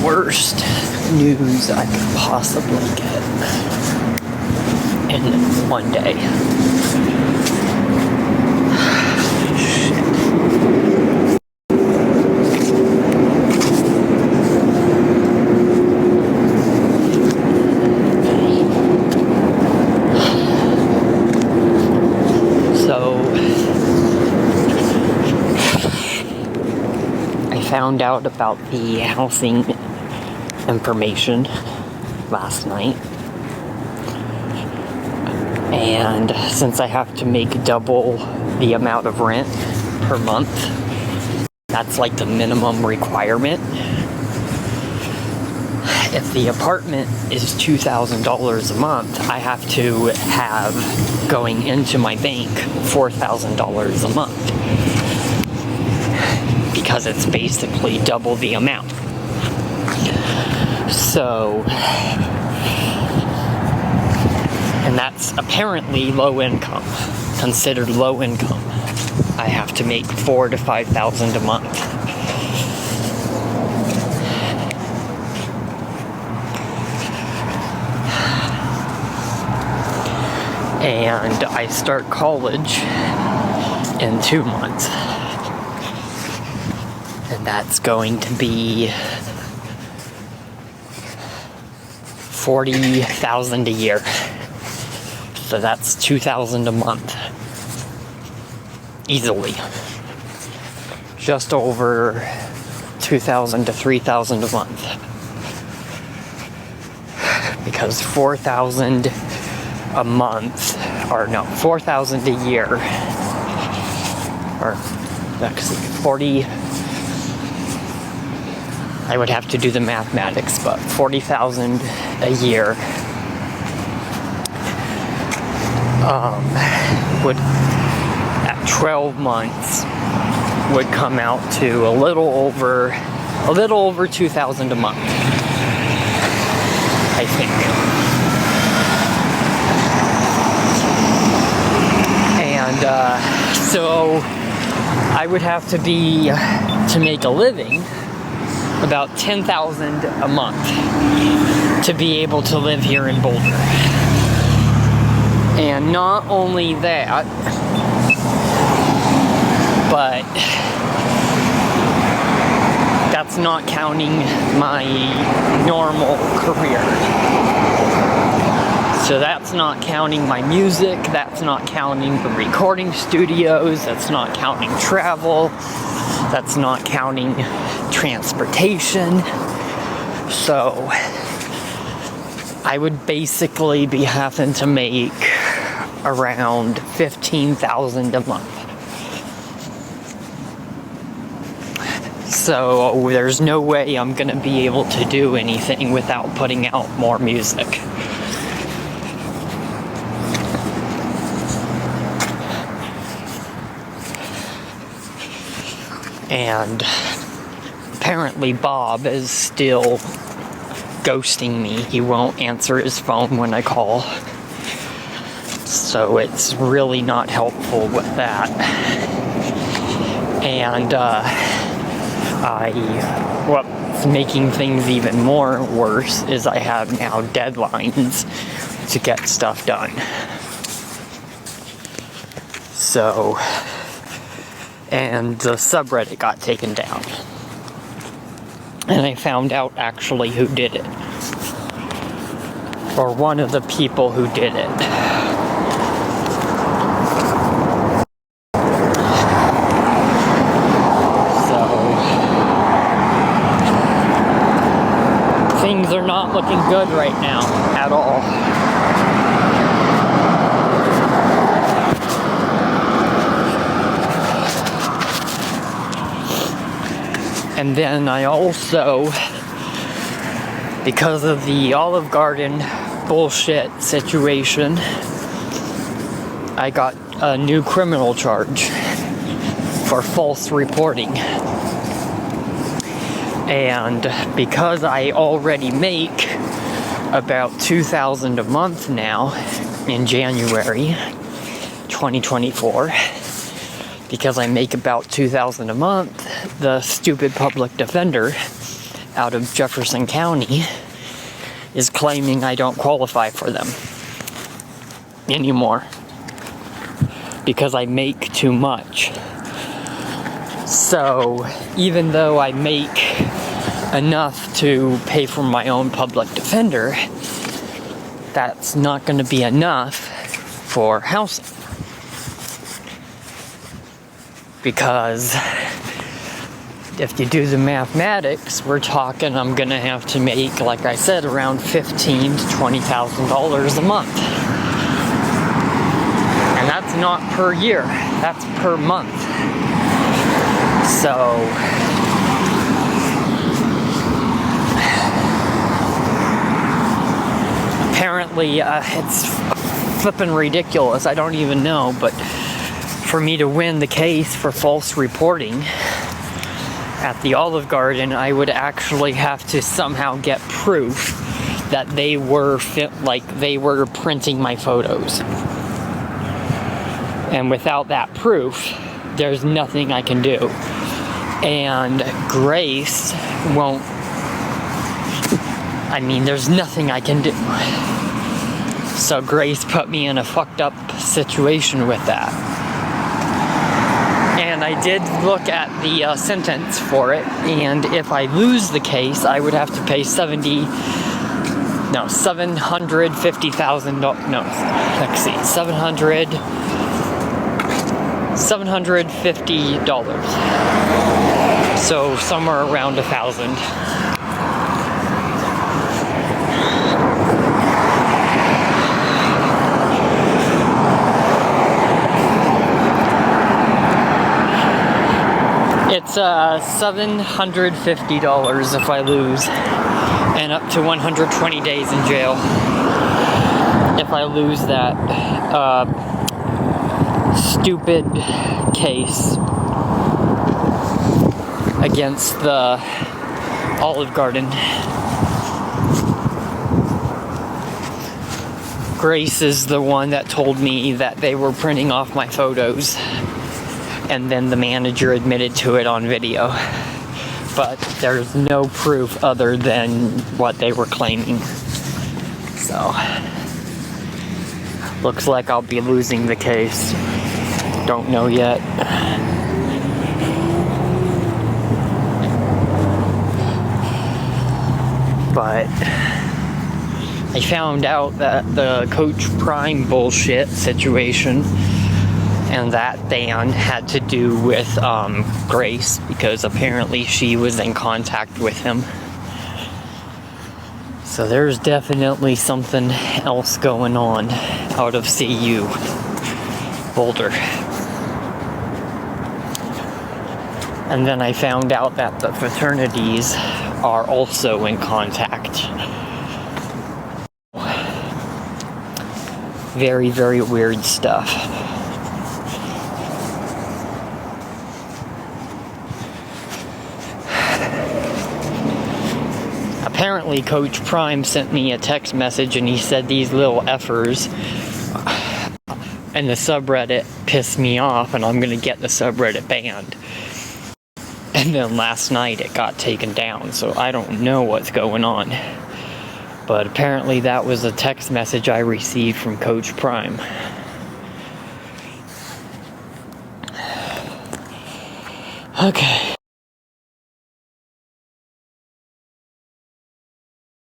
worst news I could possibly get in one day. Found out about the housing information last night, and since I have to make double the amount of rent per month, that's like the minimum requirement. If the apartment is $2,000 a month, I have to have going into my bank $4,000 a month, because it's basically double the amount. So, and that's apparently low income, considered low income. I have to make $4,000 to $5,000 a month. And I start college in 2 months. And that's going to be $40,000 a year. So that's $2,000 a month. Easily. Just over $2,000 to $3,000 a month. Because $4,000 a month, or no, $4,000 a year, or actually 40, I would have to do the mathematics, but $40,000 a year would, at 12 months, would come out to a little over $2,000 a month, I think. And so I would have to make a living about $10,000 a month to be able to live here in Boulder. And not only that, but that's not counting my normal career. So that's not counting my music, that's not counting the recording studios, that's not counting travel, that's not counting transportation. So I would basically be having to make around $15,000 a month. So there's no way I'm gonna be able to do anything without putting out more music. And apparently Bob is still ghosting me. He won't answer his phone when I call. So it's really not helpful with that. And what's making things even more worse is I have now deadlines to get stuff done. So, and the subreddit got taken down. And I found out actually who did it. Or one of the people who did it. So, things are not looking good right now at all. And then I also, because of the Olive Garden bullshit situation, I got a new criminal charge for false reporting. And because I already make about $2,000 a month now in January 2024, because I make about $2,000 a month, the stupid public defender out of Jefferson County is claiming I don't qualify for them anymore because I make too much. So even though I make enough to pay for my own public defender, that's not going to be enough for housing. Because if you do the mathematics, we're talking I'm going to have to make, like I said, around $15,000 to $20,000 a month. And that's not per year, that's per month. So apparently it's flippin' ridiculous. I don't even know, but for me to win the case for false reporting at the Olive Garden, I would actually have to somehow get proof that they were printing my photos. And without that proof, there's nothing I can do. And Grace won't, there's nothing I can do. So Grace put me in a fucked up situation with that. And I did look at the sentence for it, and if I lose the case, I would have to pay $750,000, $750. So somewhere around 1,000. It's $750 if I lose, and up to 120 days in jail if I lose that stupid case against the Olive Garden. Grace is the one that told me that they were printing off my photos, and then the manager admitted to it on video. But there's no proof other than what they were claiming. So, looks like I'll be losing the case. Don't know yet. But I found out that the Coach Prime bullshit situation and that ban had to do with Grace, because apparently she was in contact with him. So there's definitely something else going on out of CU Boulder. And then I found out that the fraternities are also in contact. Very, very weird stuff. Apparently, Coach Prime sent me a text message and he said these little effers and the subreddit pissed me off and I'm gonna get the subreddit banned. And then last night it got taken down, so I don't know what's going on. But apparently that was a text message I received from Coach Prime. Okay.